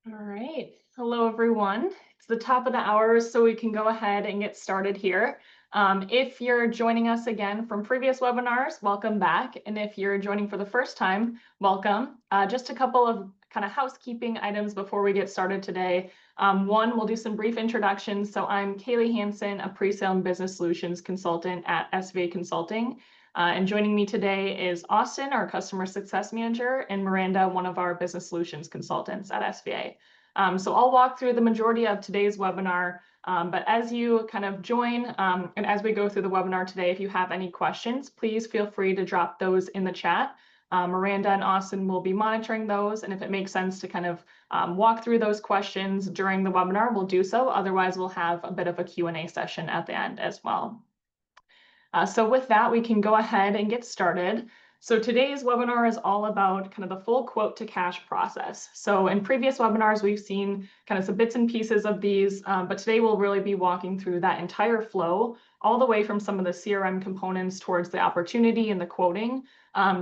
All right. Hello, everyone. It's the top of the hour, so we can go ahead and get started here. If you're joining us again from previous webinars, welcome back. And if you're joining for the first time, welcome. Just a couple of kind of housekeeping items before we get started today. One, we'll do some brief introductions. So I'm Kaylee Hansen, a pre-sale and business solutions consultant at SVA Consulting. And joining me today is Austin, our customer success manager, and Miranda, one of our business solutions consultants at SVA. So I'll walk through the majority of today's webinar, but as you kind of join and as we go through the webinar today, if you have any questions, please feel free to drop those in the chat. Miranda and Austin will be monitoring those, and if it makes sense to kind of walk through those questions during the webinar, we'll do so. Otherwise, we'll have a bit of a Q&A session at the end as well. So with that, we can go ahead and get started. So today's webinar is all about kind of the full quote to cash process. So in previous webinars, we've seen kind of some bits and pieces of these, but today we'll really be walking through that entire flow, all the way from some of the CRM components towards the opportunity and the quoting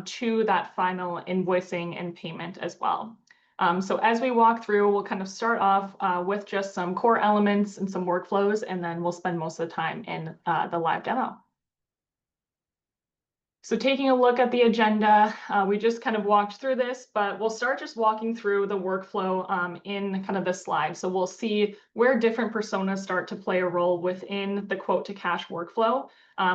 to that final invoicing and payment as well. So as we walk through, we'll kind of start off with just some core elements and some workflows, and then we'll spend most of the time in the live demo. So taking a look at the agenda, we just kind of walked through this, but we'll start just walking through the workflow in kind of this slide. So we'll see where different personas start to play a role within the quote to cash workflow.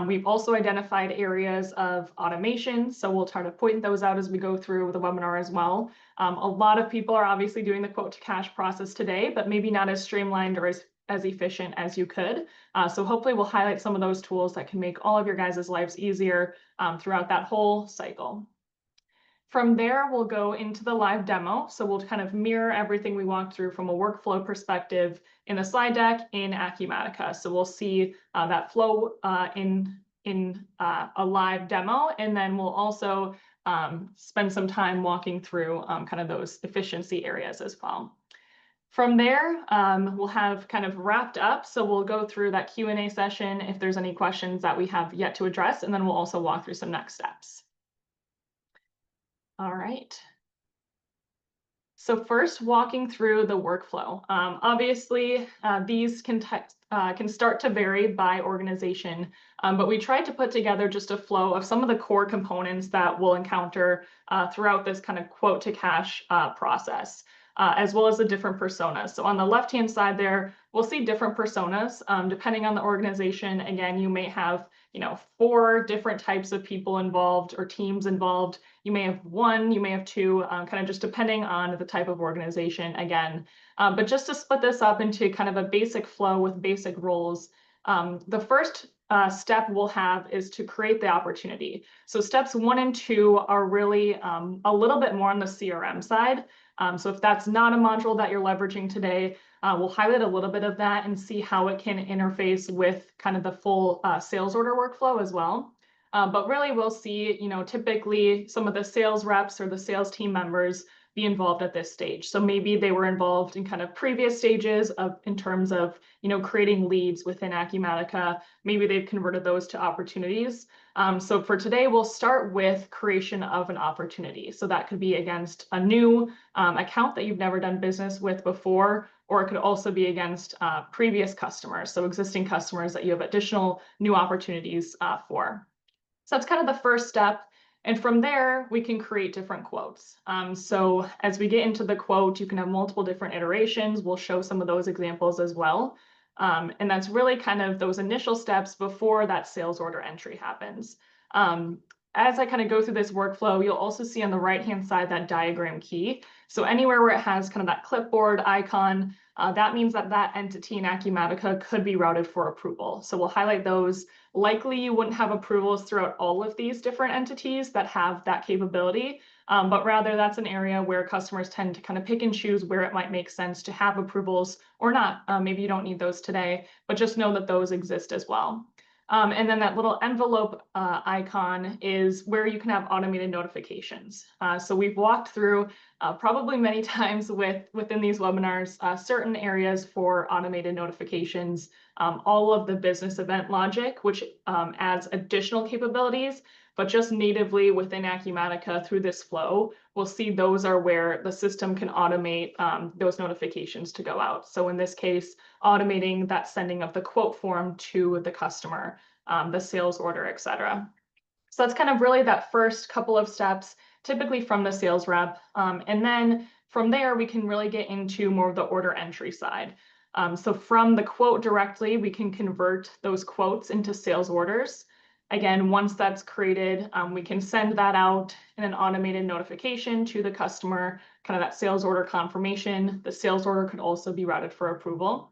We've also identified areas of automation, so we'll try to point those out as we go through the webinar as well. A lot of people are obviously doing the quote to cash process today, but maybe not as streamlined or as efficient as you could. So hopefully we'll highlight some of those tools that can make all of your guys' lives easier throughout that whole cycle. From there, we'll go into the live demo. So we'll kind of mirror everything we walked through from a workflow perspective in the slide deck in Acumatica. So we'll see that flow in a live demo, and then we'll also spend some time walking through kind of those efficiency areas as well. From there, we'll have kind of wrapped up. So we'll go through that Q&A session if there's any questions that we have yet to address, and then we'll also walk through some next steps. All right. So first, walking through the workflow. Obviously, these can start to vary by organization, but we tried to put together just a flow of some of the core components that we'll encounter throughout this kind of quote to cash process. As well as the different personas. So on the left-hand side there, we'll see different personas. Depending on the organization, again, you may have 4 different types of people involved or teams involved. You may have 1, you may have 2, kind of just depending on the type of organization again. But just to split this up into kind of a basic flow with basic roles, the first step we'll have is to create the opportunity. So steps 1 and 2 are really a little bit more on the CRM side. So if that's not a module that you're leveraging today, we'll highlight a little bit of that and see how it can interface with kind of the full sales order workflow as well. But really we'll see, typically some of the sales reps or the sales team members be involved at this stage. So maybe they were involved in kind of previous stages in terms of, creating leads within Acumatica. Maybe they've converted those to opportunities. So for today, we'll start with creation of an opportunity. So that could be against a new account that you've never done business with before, or it could also be against previous customers. So existing customers that you have additional new opportunities for. So that's kind of the first step. And from there, we can create different quotes. So as we get into the quote, you can have multiple different iterations. We'll show some of those examples as well. And that's really kind of those initial steps before that sales order entry happens. As I kind of go through this workflow, you'll also see on the right-hand side that diagram key. So anywhere where it has kind of that clipboard icon, that means that that entity in Acumatica could be routed for approval. So we'll highlight those. Likely you wouldn't have approvals throughout all of these different entities that have that capability, but rather that's an area where customers tend to kind of pick and choose where it might make sense to have approvals or not. Maybe you don't need those today, but just know that those exist as well. And then that little envelope icon is where you can have automated notifications. So we've walked through probably many times within these webinars, certain areas for automated notifications, all of the business event logic, which adds additional capabilities. but just natively within Acumatica through this flow, we'll see those are where the system can automate those notifications to go out. So in this case, automating that sending of the quote form to the customer, the sales order, etc. So that's kind of really that first couple of steps, typically from the sales rep. And then from there, we can really get into more of the order entry side. So from the quote directly, we can convert those quotes into sales orders. Again, once that's created, we can send that out in an automated notification to the customer, kind of that sales order confirmation. The sales order could also be routed for approval.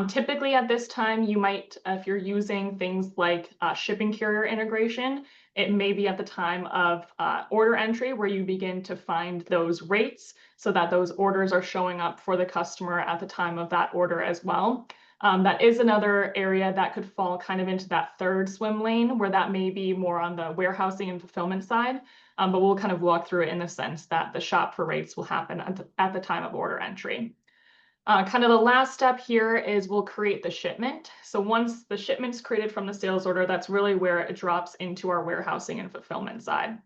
Typically at this time, you might, if you're using things like shipping carrier integration, it may be at the time of order entry where you begin to find those rates so that those orders are showing up for the customer at the time of that order as well. That is another area that could fall kind of into that third swim lane where that may be more on the warehousing and fulfillment side. But we'll kind of walk through it in the sense that the shop for rates will happen at the time of order entry. Kind of the last step here is we'll create the shipment. So once the shipment's created from the sales order, that's really where it drops into our warehousing and fulfillment side.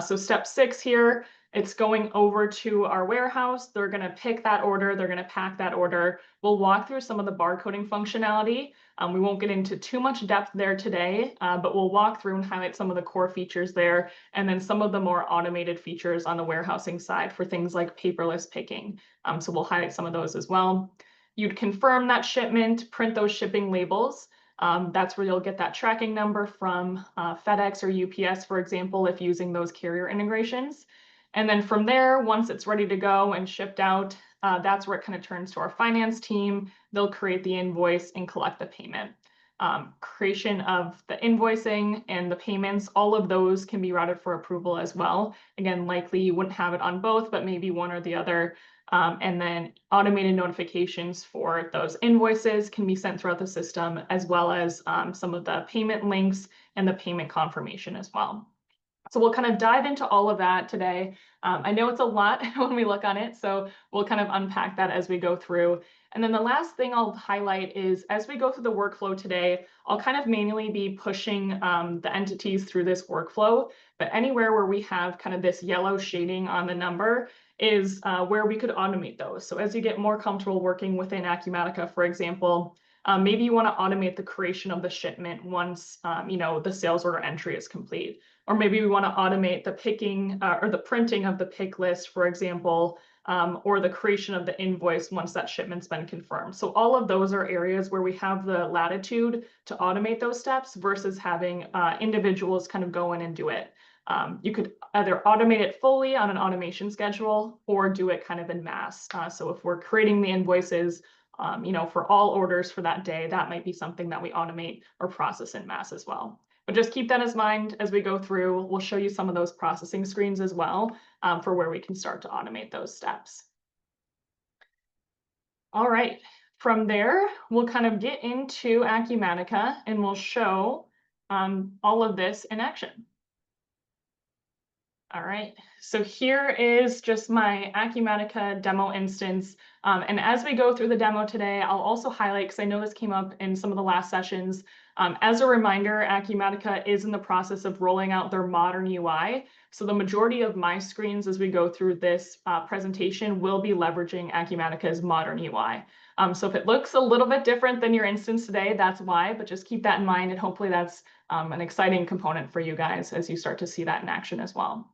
So step 6 here, it's going over to our warehouse. They're going to pick that order. They're going to pack that order. We'll walk through some of the barcoding functionality. We won't get into too much depth there today, but we'll walk through and highlight some of the core features there, and then some of the more automated features on the warehousing side for things like paperless picking. So we'll highlight some of those as well. You'd confirm that shipment, print those shipping labels. That's where you'll get that tracking number from FedEx or UPS, for example, if using those carrier integrations. And then from there, once it's ready to go and shipped out, that's where it kind of turns to our finance team. They'll create the invoice and collect the payment. Creation of the invoicing and the payments, all of those can be routed for approval as well. Again, likely you wouldn't have it on both, but maybe one or the other. And then automated notifications for those invoices can be sent throughout the system, as well as some of the payment links and the payment confirmation as well. So we'll kind of dive into all of that today. I know it's a lot when we look on it, so we'll kind of unpack that as we go through. And then the last thing I'll highlight is as we go through the workflow today, I'll kind of manually be pushing the entities through this workflow, but anywhere where we have kind of this yellow shading on the number is where we could automate those. So as you get more comfortable working within Acumatica, for example, maybe you want to automate the creation of the shipment once the sales order entry is complete. Or maybe we want to automate the picking or the printing of the pick list, for example, or the creation of the invoice once that shipment's been confirmed. So all of those are areas where we have the latitude to automate those steps versus having individuals kind of go in and do it. You could either automate it fully on an automation schedule or do it kind of in mass. So if we're creating the invoices, for all orders for that day, that might be something that we automate or process in mass as well. But just keep that in mind as we go through. We'll show you some of those processing screens as well for where we can start to automate those steps. All right, from there, we'll kind of get into Acumatica and we'll show all of this in action. All right, so here is just my Acumatica demo instance. And as we go through the demo today, I'll also highlight, because I know this came up in some of the last sessions, as a reminder, Acumatica is in the process of rolling out their modern UI. So the majority of my screens as we go through this presentation will be leveraging Acumatica's modern UI. So if it looks a little bit different than your instance today, that's why, but just keep that in mind, and hopefully that's an exciting component for you guys as you start to see that in action as well.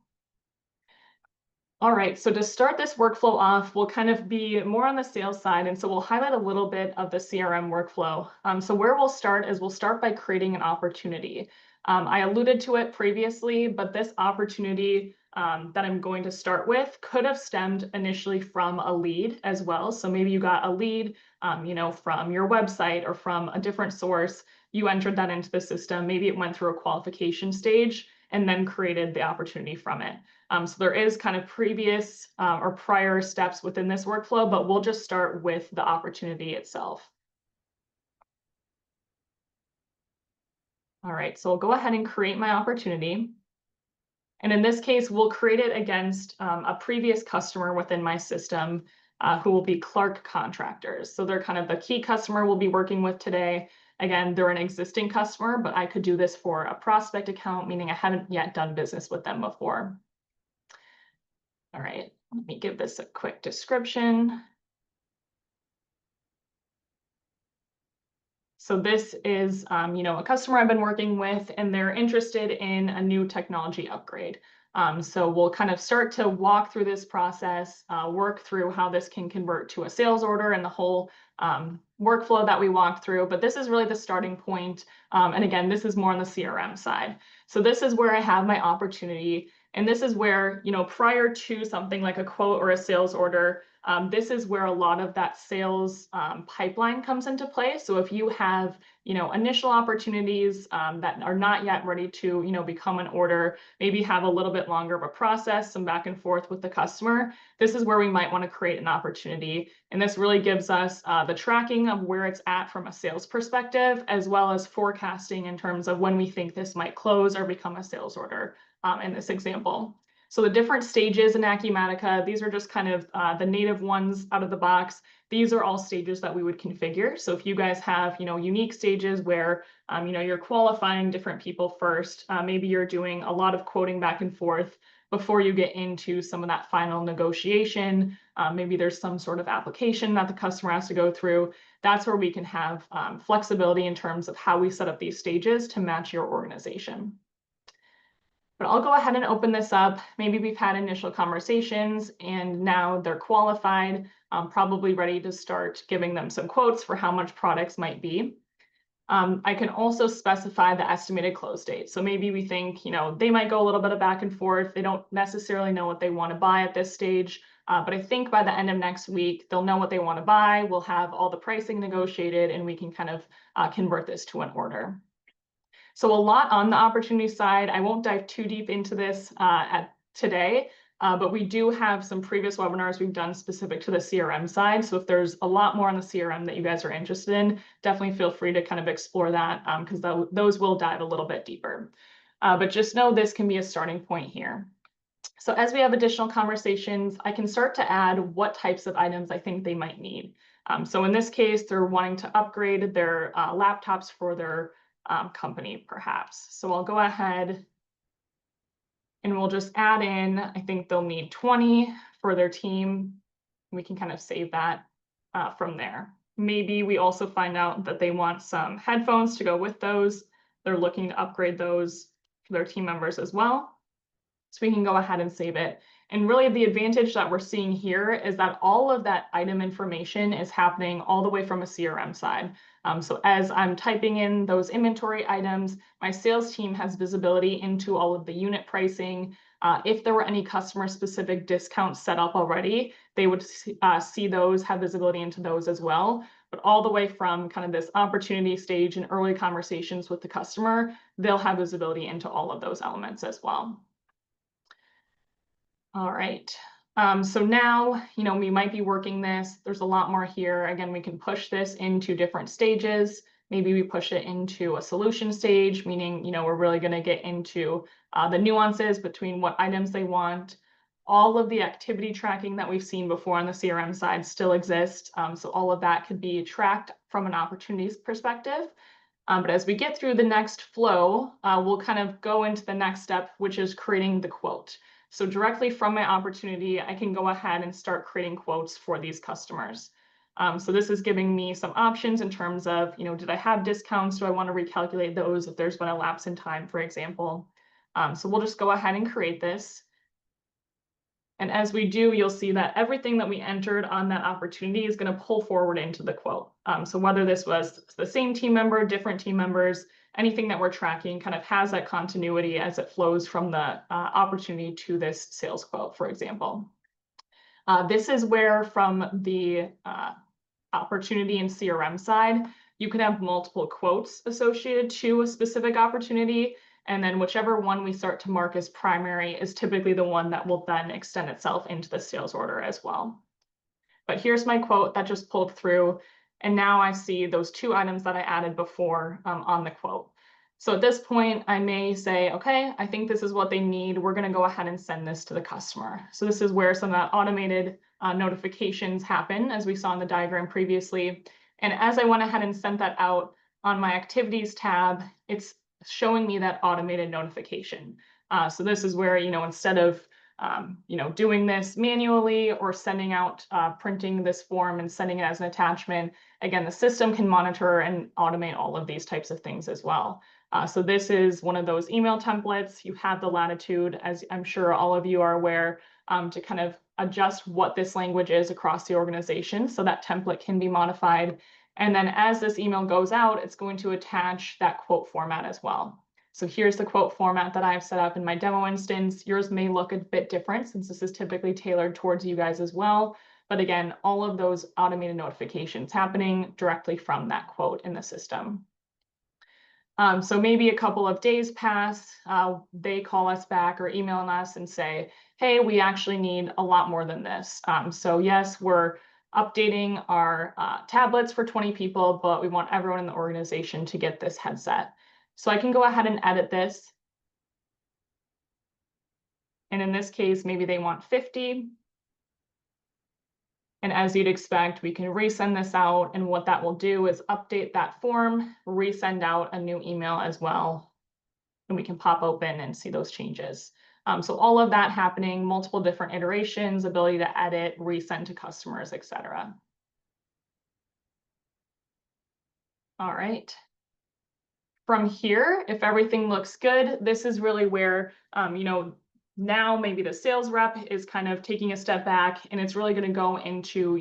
All right, so to start this workflow off, we'll kind of be more on the sales side, and so we'll highlight a little bit of the CRM workflow. So where we'll start is we'll start by creating an opportunity. I alluded to it previously, but this opportunity that I'm going to start with could have stemmed initially from a lead as well. So maybe you got a lead, from your website or from a different source. You entered that into the system. Maybe it went through a qualification stage and then created the opportunity from it. So there is kind of previous or prior steps within this workflow, but we'll just start with the opportunity itself. All right, so I'll go ahead and create my opportunity. And in this case, we'll create it against a previous customer within my system who will be Clark Contractors. So they're kind of the key customer we'll be working with today. again, they're an existing customer, but I could do this for a prospect account, meaning I haven't yet done business with them before. All right, let me give this a quick description. So this is, a customer I've been working with, and they're interested in a new technology upgrade. So we'll kind of start to walk through this process, work through how this can convert to a sales order and the whole workflow that we walk through. But this is really the starting point. And again, this is more on the CRM side. So this is where I have my opportunity. And this is where, prior to something like a quote or a sales order, this is where a lot of that sales pipeline comes into play. So if you have, initial opportunities that are not yet ready to, become an order, maybe have a little bit longer of a process, some back and forth with the customer, this is where we might want to create an opportunity. And this really gives us the tracking of where it's at from a sales perspective, as well as forecasting in terms of when we think this might close or become a sales order in this example. So the different stages in Acumatica, these are just kind of the native ones out of the box. These are all stages that we would configure. So if you guys have, unique stages where, you're qualifying different people first, maybe you're doing a lot of quoting back and forth before you get into some of that final negotiation. Maybe there's some sort of application that the customer has to go through. That's where we can have flexibility in terms of how we set up these stages to match your organization. But I'll go ahead and open this up. Maybe we've had initial conversations and now they're qualified, probably ready to start giving them some quotes for how much products might be. I can also specify the estimated close date. So maybe we think, they might go a little bit of back and forth. They don't necessarily know what they want to buy at this stage. But I think by the end of next week, they'll know what they want to buy. We'll have all the pricing negotiated and we can kind of convert this to an order. So a lot on the opportunity side. I won't dive too deep into this today, but we do have some previous webinars we've done specific to the CRM side. So if there's a lot more on the CRM that you guys are interested in, definitely feel free to kind of explore that because those will dive a little bit deeper. But just know this can be a starting point here. So as we have additional conversations, I can start to add what types of items I think they might need. So in this case, they're wanting to upgrade their laptops for their company, perhaps. So I'll go ahead and we'll just add in, I think they'll need 20 for their team. We can kind of save that from there. Maybe we also find out that they want some headphones to go with those. They're looking to upgrade those for their team members as well. So we can go ahead and save it. And really the advantage that we're seeing here is that all of that item information is happening all the way from a CRM side. So as I'm typing in those inventory items, my sales team has visibility into all of the unit pricing. If there were any customer specific discounts set up already, they would see those, have visibility into those as well. But all the way from kind of this opportunity stage and early conversations with the customer, they'll have visibility into all of those elements as well. All right. So now, we might be working this. There's a lot more here. Again, we can push this into different stages. Maybe we push it into a solution stage, meaning, we're really going to get into the nuances between what items they want. All of the activity tracking that we've seen before on the CRM side still exists. So all of that could be tracked from an opportunities perspective. But as we get through the next flow, we'll kind of go into the next step, which is creating the quote. So directly from my opportunity, I can go ahead and start creating quotes for these customers. So this is giving me some options in terms of, did I have discounts? Do I want to recalculate those if there's been a lapse in time, for example? So we'll just go ahead and create this. And as we do, you'll see that everything that we entered on that opportunity is going to pull forward into the quote. So whether this was the same team member, different team members, anything that we're tracking kind of has that continuity as it flows from the opportunity to this sales quote, for example. This is where from the opportunity and CRM side, you can have multiple quotes associated to a specific opportunity. And then whichever one we start to mark as primary is typically the one that will then extend itself into the sales order as well. But here's my quote that just pulled through. And now I see those two items that I added before on the quote. So at this point, I may say, okay, I think this is what they need. We're going to go ahead and send this to the customer. So this is where some of that automated notifications happen, as we saw in the diagram previously. And as I went ahead and sent that out, on my activities tab, it's showing me that automated notification. So this is where, instead of doing this manually or sending out, printing this form and sending it as an attachment, again, the system can monitor and automate all of these types of things as well. So this is one of those email templates. You have the latitude, as I'm sure all of you are aware, to kind of adjust what this language is across the organization. So that template can be modified. And then as this email goes out, it's going to attach that quote format as well. So here's the quote format that I've set up in my demo instance. Yours may look a bit different since this is typically tailored towards you guys as well. But again, all of those automated notifications happening directly from that quote in the system. So maybe a couple of days pass, they call us back or email us and say, hey, we actually need a lot more than this. So yes, we're updating our tablets for 20 people, but we want everyone in the organization to get this headset. So I can go ahead and edit this. And in this case, maybe they want 50. And as you'd expect, we can resend this out. And what that will do is update that form, resend out a new email as well. And we can pop open and see those changes. So all of that happening, multiple different iterations, ability to edit, resend to customers, etc. All right. From here, if everything looks good, this is really where, now maybe the sales rep is kind of taking a step back and it's really going to go into,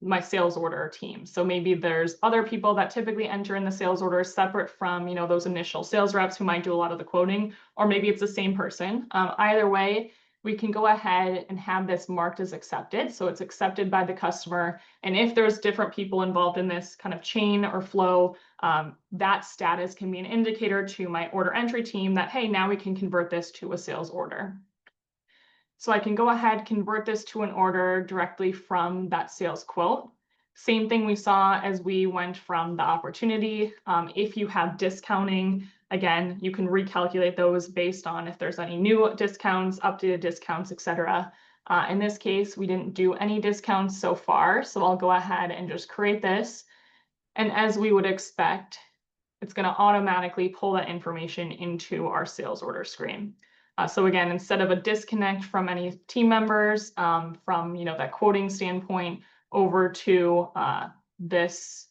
my sales order team. So maybe there's other people that typically enter in the sales order separate from, those initial sales reps who might do a lot of the quoting, or maybe it's the same person. Either way, we can go ahead and have this marked as accepted. So it's accepted by the customer. And if there's different people involved in this kind of chain or flow, that status can be an indicator to my order entry team that, hey, now we can convert this to a sales order. So I can go ahead, convert this to an order directly from that sales quote. Same thing we saw as we went from the opportunity. If you have discounting, again, you can recalculate those based on if there's any new discounts, updated discounts, etc. In this case, we didn't do any discounts so far, so I'll go ahead and just create this. And as we would expect, it's going to automatically pull that information into our sales order screen. So again, instead of a disconnect from any team members, from that quoting standpoint over to this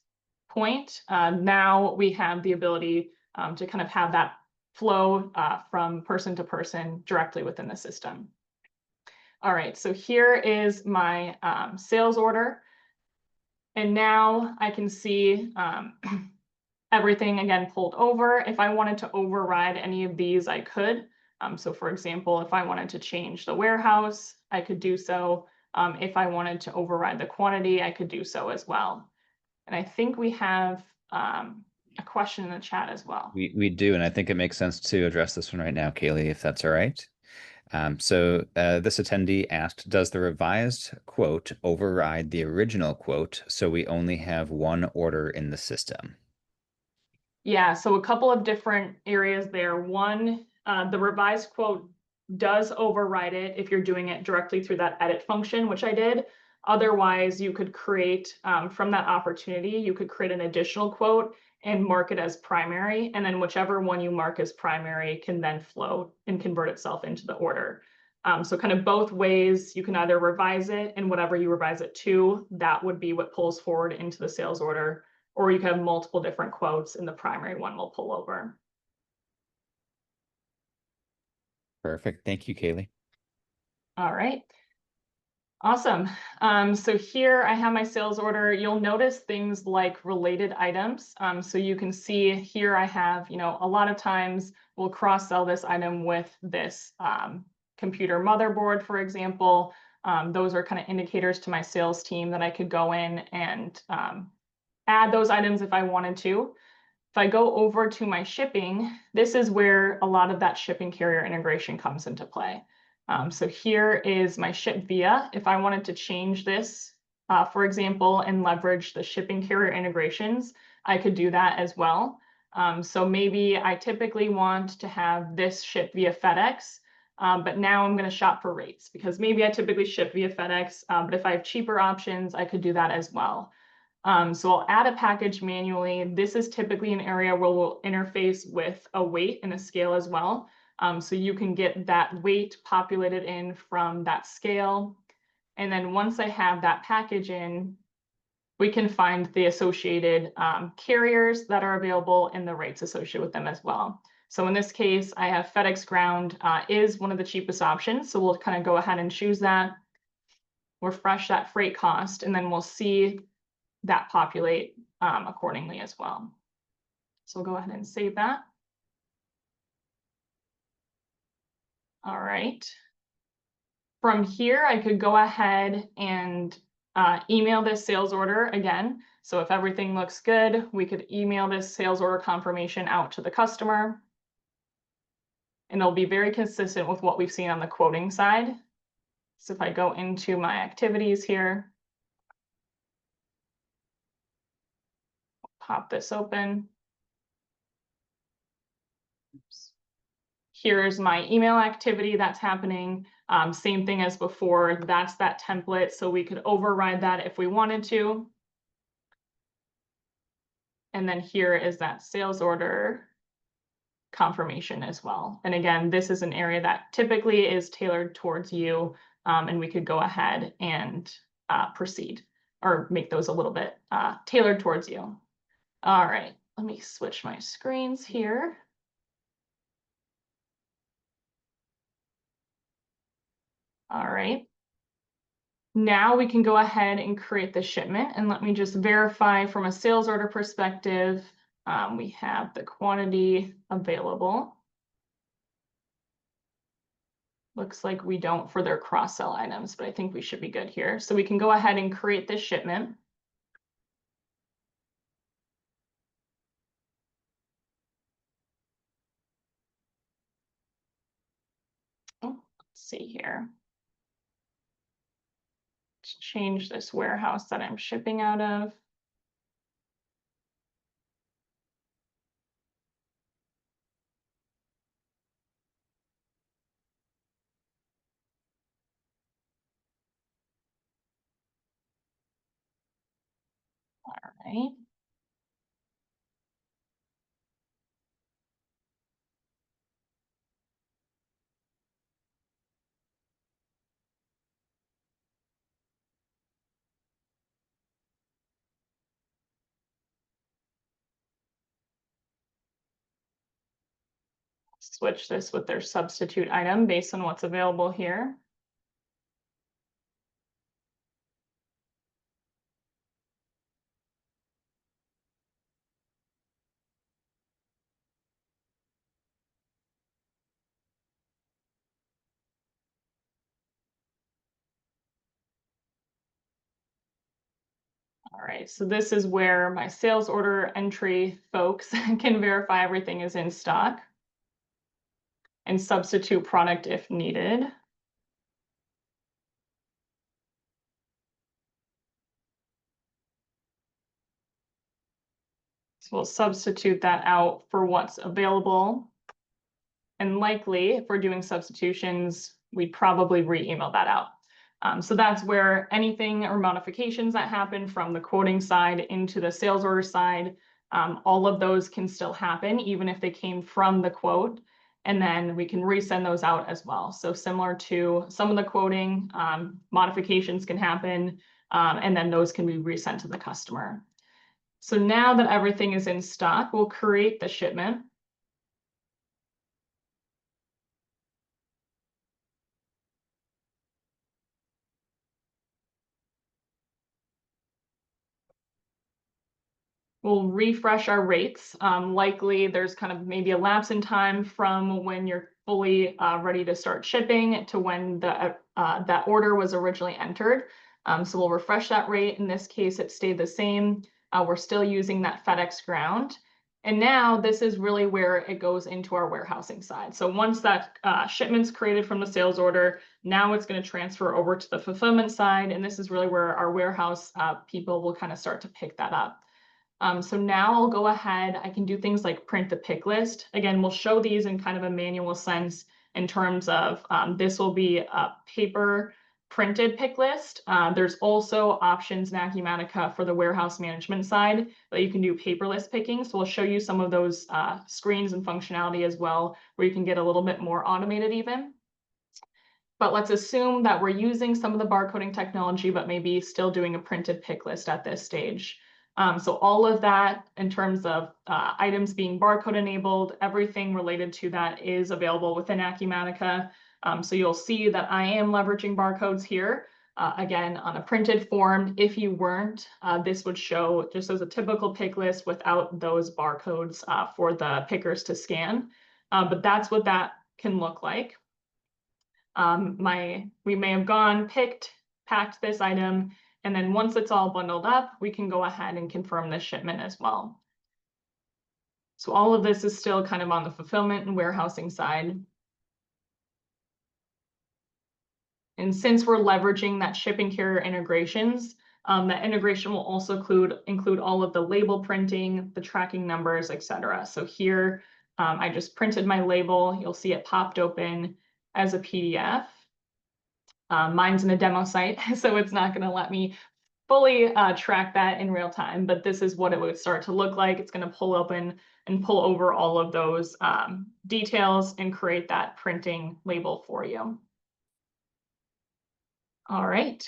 point, now we have the ability to kind of have that flow from person to person directly within the system. All right, so here is my sales order. And now I can see everything again pulled over. If I wanted to override any of these, I could. So for example, if I wanted to change the warehouse, I could do so. If I wanted to override the quantity, I could do so as well. And I think we have a question in the chat as well. We do, and I think it makes sense to address this one right now, Kaylee, if that's all right. So this attendee asked, does the revised quote override the original quote so we only have one order in the system? Yeah, so a couple of different areas there. One, the revised quote does override it if you're doing it directly through that edit function, which I did. Otherwise, you could create, from that opportunity, you could create an additional quote and mark it as primary. And then whichever one you mark as primary can then flow and convert itself into the order. So kind of both ways, you can either revise it and whatever you revise it to, that would be what pulls forward into the sales order, or you can have multiple different quotes and the primary one will pull over. Perfect. Thank you, Kaylee. All right. Awesome. So here I have my sales order. You'll notice things like related items. So you can see here I have, a lot of times we'll cross-sell this item with this computer motherboard, for example. Those are kind of indicators to my sales team that I could go in and add those items if I wanted to. If I go over to my shipping, this is where a lot of that shipping carrier integration comes into play. So here is my ship via. If I wanted to change this, for example, and leverage the shipping carrier integrations, I could do that as well. So maybe I typically want to have this ship via FedEx, but now I'm going to shop for rates because maybe I typically ship via FedEx, but if I have cheaper options, I could do that as well. So I'll add a package manually. This is typically an area where we'll interface with a weight and a scale as well. So you can get that weight populated in from that scale. And then once I have that package in, we can find the associated carriers that are available and the rates associated with them as well. So in this case, I have FedEx Ground is one of the cheapest options. So we'll kind of go ahead and choose that, refresh that freight cost, and then we'll see that populate accordingly as well. So we'll go ahead and save that. All right. From here, I could go ahead and email this sales order again. So if everything looks good, we could email this sales order confirmation out to the customer. And it'll be very consistent with what we've seen on the quoting side. So if I go into my activities here, pop this open. Oops. Here's my email activity that's happening. Same thing as before, that's that template. So we could override that if we wanted to. And then here is that sales order confirmation as well. And again, this is an area that typically is tailored towards you, and we could go ahead and proceed or make those a little bit tailored towards you. All right, let me switch my screens here. All right. Now we can go ahead and create the shipment, and let me just verify from a sales order perspective, we have the quantity available. Looks like we don't for their cross-sell items, but I think we should be good here. So we can go ahead and create this shipment. Oh, let's see here. Let's change this warehouse that I'm shipping out of. All right. Switch this with their substitute item based on what's available here. All right, so this is where my sales order entry folks can verify everything is in stock and substitute product if needed. So we'll substitute that out for what's available. And likely, if we're doing substitutions, we'd probably re-email that out. So that's where anything or modifications that happen from the quoting side into the sales order side, all of those can still happen, even if they came from the quote. And then we can resend those out as well. So similar to some of the quoting, modifications can happen, and then those can be resent to the customer. So now that everything is in stock, we'll create the shipment. We'll refresh our rates. Likely there's kind of maybe a lapse in time from when you're fully ready to start shipping to when that order was originally entered. So we'll refresh that rate. In this case, it stayed the same. We're still using that FedEx Ground. And now this is really where it goes into our warehousing side. So once that shipment's created from the sales order, now it's going to transfer over to the fulfillment side. And this is really where our warehouse people will kind of start to pick that up. So now I'll go ahead, I can do things like print the pick list. Again, we'll show these in kind of a manual sense in terms of this will be a paper printed pick list. There's also options in Acumatica for the warehouse management side that you can do paperless picking. So we'll show you some of those screens and functionality as well, where you can get a little bit more automated even. But let's assume that we're using some of the barcoding technology, but maybe still doing a printed pick list at this stage. So all of that in terms of items being barcode enabled, everything related to that is available within Acumatica. So you'll see that I am leveraging barcodes here. Again, on a printed form. If you weren't, this would show just as a typical pick list without those barcodes for the pickers to scan. But that's what that can look like. We may have gone, packed this item, and then once it's all bundled up, we can go ahead and confirm this shipment as well. So all of this is still kind of on the fulfillment and warehousing side. And since we're leveraging that shipping carrier integrations, that integration will also include all of the label printing, the tracking numbers, etc. So here, I just printed my label. You'll see it popped open as a PDF. Mine's in a demo site, so it's not going to let me fully track that in real time, but this is what it would start to look like. It's going to pull open and pull over all of those details and create that printing label for you. All right.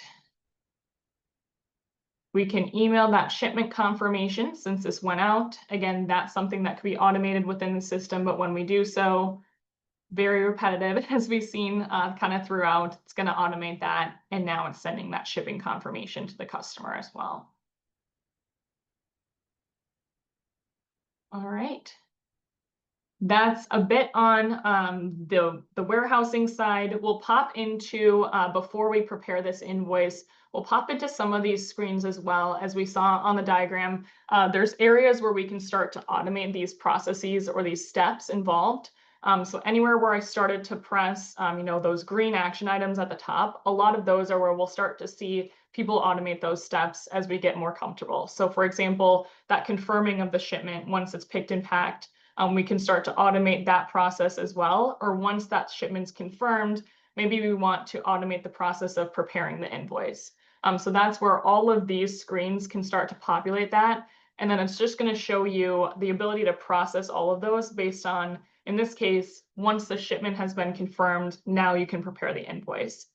We can email that shipment confirmation since this went out. Again, that's something that could be automated within the system, but when we do so, very repetitive, as we've seen kind of throughout. It's going to automate that, and now it's sending that shipping confirmation to the customer as well. All right. That's a bit on the warehousing side. We'll pop into, before we prepare this invoice, we'll pop into some of these screens as well. As we saw on the diagram, there's areas where we can start to automate these processes or these steps involved. So anywhere where I started to press, those green action items at the top, a lot of those are where we'll start to see people automate those steps as we get more comfortable. So for example, that confirming of the shipment once it's picked and packed, we can start to automate that process as well. Or once that shipment's confirmed, maybe we want to automate the process of preparing the invoice. So that's where all of these screens can start to populate that. And then it's just going to show you the ability to process all of those based on, in this case, once the shipment has been confirmed, now you can prepare the invoice.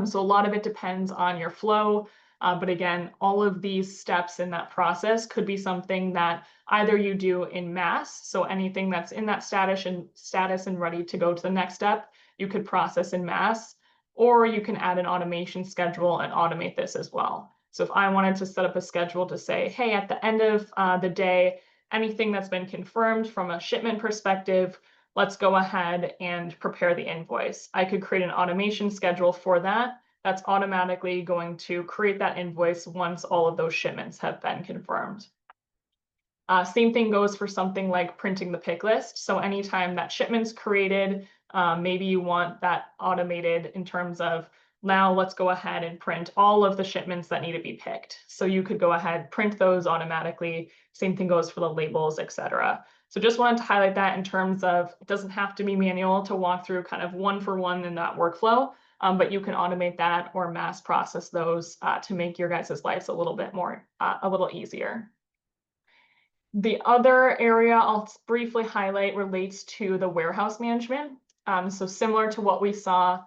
So a lot of it depends on your flow. But again, all of these steps in that process could be something that either you do in mass, so anything that's in that status and ready to go to the next step, you could process in mass, or you can add an automation schedule and automate this as well. So if I wanted to set up a schedule to say, hey, at the end of the day, anything that's been confirmed from a shipment perspective, let's go ahead and prepare the invoice. I could create an automation schedule for that. That's automatically going to create that invoice once all of those shipments have been confirmed. Same thing goes for something like printing the pick list. So anytime that shipment's created, maybe you want that automated in terms of, now let's go ahead and print all of the shipments that need to be picked. So you could go ahead, print those automatically. Same thing goes for the labels, etc. So just wanted to highlight that in terms of, it doesn't have to be manual to walk through kind of one for one in that workflow, but you can automate that or mass process those to make your guys' lives a little bit more, a little easier. The other area I'll briefly highlight relates to the warehouse management. So similar to what we saw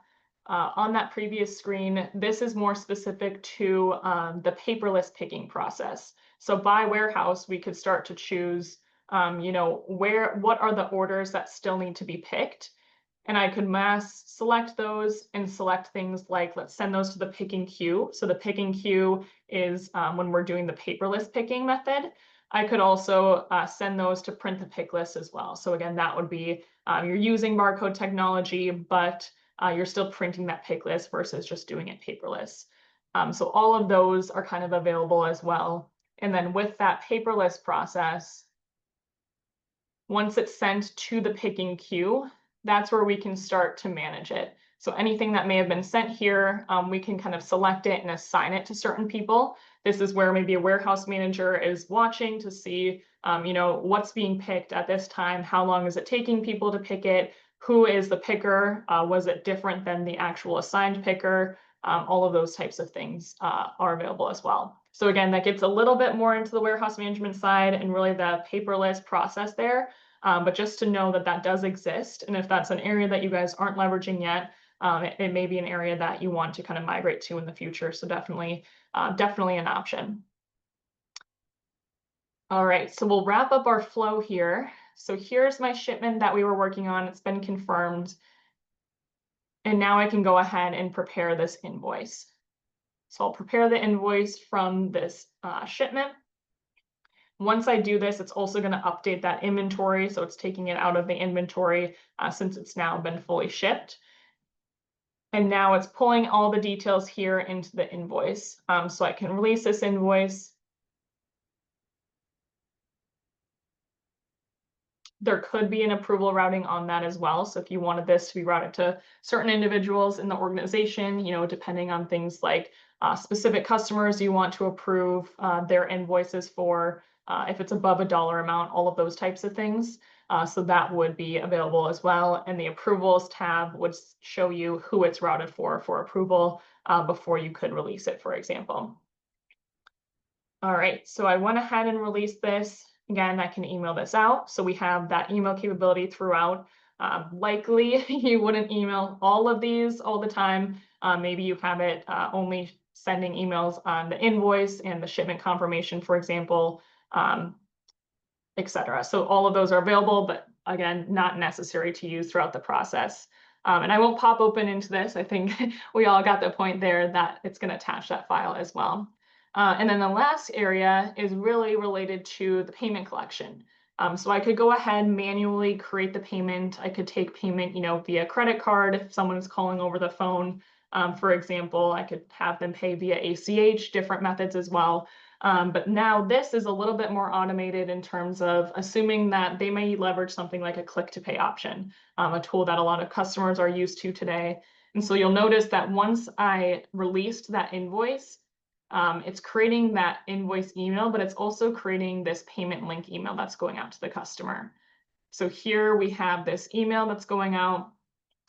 on that previous screen, this is more specific to the paperless picking process. So by warehouse, we could start to choose, what are the orders that still need to be picked? And I could mass select those and select things like, let's send those to the picking queue. So the picking queue is when we're doing the paperless picking method. I could also send those to print the pick list as well. So again, that would be, you're using barcode technology, but you're still printing that pick list versus just doing it paperless. So all of those are kind of available as well. And then with that paperless process, once it's sent to the picking queue, that's where we can start to manage it. So anything that may have been sent here, we can kind of select it and assign it to certain people. This is where maybe a warehouse manager is watching to see, what's being picked at this time, how long is it taking people to pick it, who is the picker, was it different than the actual assigned picker, all of those types of things are available as well. So again, that gets a little bit more into the warehouse management side and really the paperless process there. But just to know that that does exist. And if that's an area that you guys aren't leveraging yet, it may be an area that you want to kind of migrate to in the future. So definitely an option. All right, so we'll wrap up our flow here. So here's my shipment that we were working on. It's been confirmed. And now I can go ahead and prepare this invoice. So I'll prepare the invoice from this shipment. Once I do this, it's also going to update that inventory. So it's taking it out of the inventory since it's now been fully shipped. And now it's pulling all the details here into the invoice. So I can release this invoice. There could be an approval routing on that as well. So if you wanted this to be routed to certain individuals in the organization, depending on things like specific customers you want to approve their invoices for, if it's above a dollar amount, all of those types of things. So that would be available as well. And the approvals tab would show you who it's routed for approval before you could release it, for example. All right, so I went ahead and released this. Again, I can email this out. So we have that email capability throughout. Likely you wouldn't email all of these all the time. Maybe you have it only sending emails on the invoice and the shipment confirmation, for example, etc. So all of those are available, but again, not necessary to use throughout the process. And I won't pop open into this. I think we all got the point there that it's going to attach that file as well. And then the last area is really related to the payment collection. So I could go ahead and manually create the payment. I could take payment, via credit card. If someone is calling over the phone, for example, I could have them pay via ACH, different methods as well. But now this is a little bit more automated in terms of assuming that they may leverage something like a click to pay option, a tool that a lot of customers are used to today. And so you'll notice that once I released that invoice, it's creating that invoice email, but it's also creating this payment link email that's going out to the customer. So here we have this email that's going out,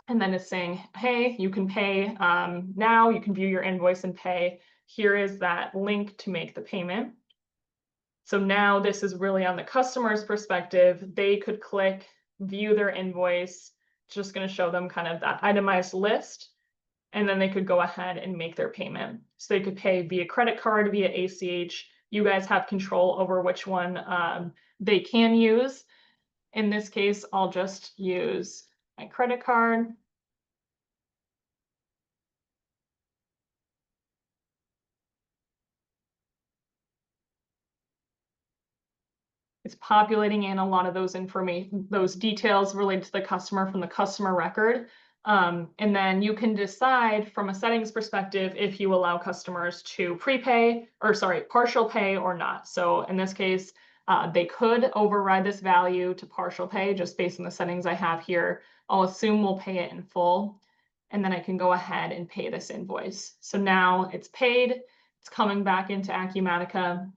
and then it's saying, hey, you can pay now, you can view your invoice and pay. Here is that link to make the payment. So now this is really on the customer's perspective. They could click, view their invoice. It's just going to show them kind of that itemized list. And then they could go ahead and make their payment. So they could pay via credit card, via ACH. You guys have control over which one they can use. In this case, I'll just use my credit card. It's populating in a lot of those details related to the customer from the customer record. And then you can decide from a settings perspective if you allow customers to partial pay or not. So in this case, they could override this value to partial pay just based on the settings I have here. I'll assume we'll pay it in full, and then I can go ahead and pay this invoice. So now it's paid, it's coming back into Acumatica.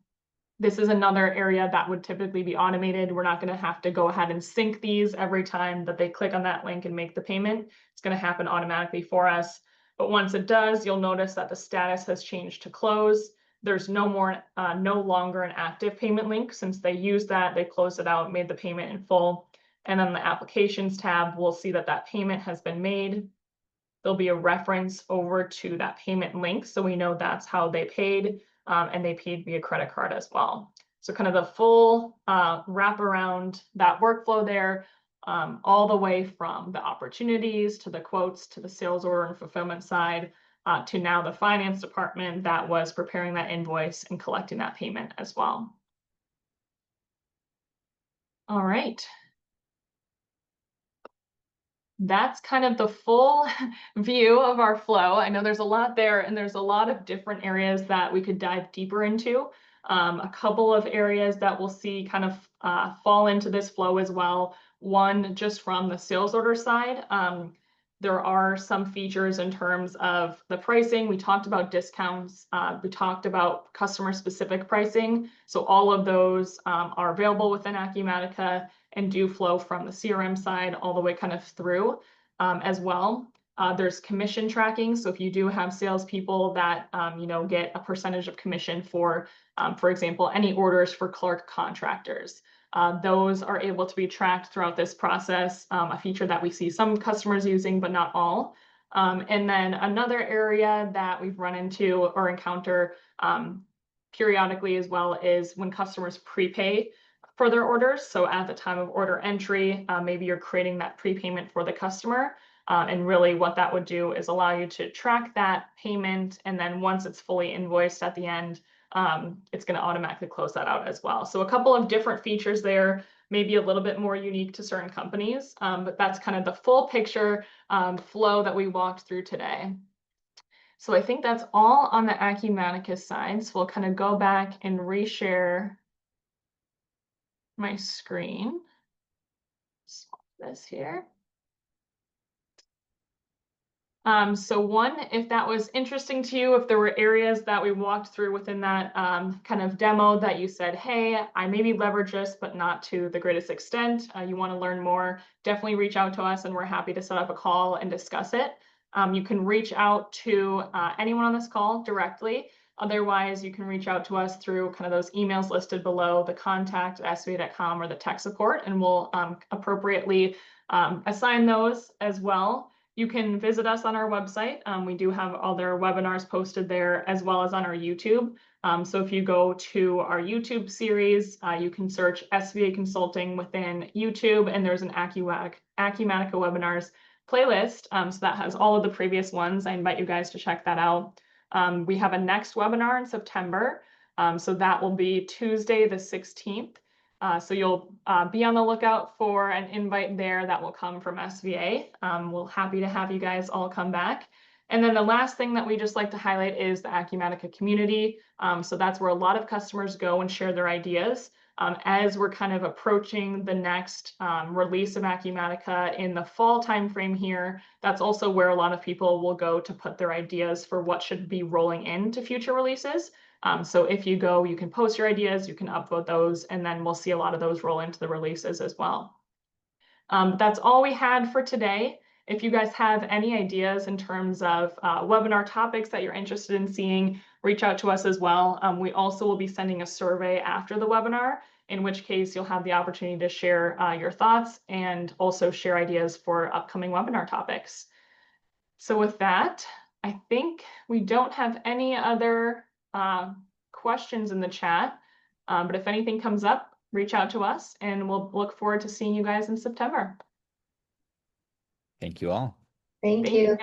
This is another area that would typically be automated. We're not going to have to go ahead and sync these every time that they click on that link and make the payment. It's going to happen automatically for us. But once it does, you'll notice that the status has changed to close. There's no longer an active payment link since they used that, they closed it out, made the payment in full. And then the applications tab, we'll see that that payment has been made. There'll be a reference over to that payment link, so we know that's how they paid. And they paid via credit card as well. So kind of the full wrap around that workflow there, all the way from the opportunities to the quotes to the sales order and fulfillment side to now the finance department that was preparing that invoice and collecting that payment as well. All right. That's kind of the full view of our flow. I know there's a lot there, and there's a lot of different areas that we could dive deeper into. A couple of areas that we'll see kind of fall into this flow as well. One, just from the sales order side, there are some features in terms of the pricing. We talked about discounts. We talked about customer-specific pricing. So all of those are available within Acumatica and do flow from the CRM side all the way kind of through as well. There's commission tracking. So if you do have salespeople that, get a percentage of commission for example, any orders for Clark contractors, those are able to be tracked throughout this process, a feature that we see some customers using, but not all. And then another area that we've run into or encounter periodically as well is when customers prepay for their orders. So at the time of order entry, maybe you're creating that prepayment for the customer. And really what that would do is allow you to track that payment. And then once it's fully invoiced at the end, it's going to automatically close that out as well. So a couple of different features there, maybe a little bit more unique to certain companies, but that's kind of the full picture flow that we walked through today. So I think that's all on the Acumatica side. So we'll kind of go back and reshare my screen. Swap this here. So one, if that was interesting to you, if there were areas that we walked through within that kind of demo that you said, hey, I maybe leverage this, but not to the greatest extent, you want to learn more, definitely reach out to us and we're happy to set up a call and discuss it. You can reach out to anyone on this call directly. Otherwise, you can reach out to us through kind of those emails listed below, the contact@sva.com or the tech support, and we'll appropriately assign those as well. You can visit us on our website. We do have other webinars posted there as well as on our YouTube. So if you go to our YouTube series, you can search SVA Consulting within YouTube, and there's an Acumatica webinars playlist. So that has all of the previous ones. I invite you guys to check that out. We have a next webinar in September. So that will be Tuesday the 16th. So you'll be on the lookout for an invite there that will come from SVA. We're happy to have you guys all come back. And then the last thing that we just like to highlight is the Acumatica community. So that's where a lot of customers go and share their ideas. As we're kind of approaching the next release of Acumatica in the fall timeframe here, that's also where a lot of people will go to put their ideas for what should be rolling into future releases. So if you go, you can post your ideas, you can upvote those, and then we'll see a lot of those roll into the releases as well. That's all we had for today. If you guys have any ideas in terms of webinar topics that you're interested in seeing, reach out to us as well. We also will be sending a survey after the webinar, in which case you'll have the opportunity to share your thoughts and also share ideas for upcoming webinar topics. So with that, I think we don't have any other questions in the chat, but if anything comes up, reach out to us and we'll look forward to seeing you guys in September. Thank you all. Thank you. you.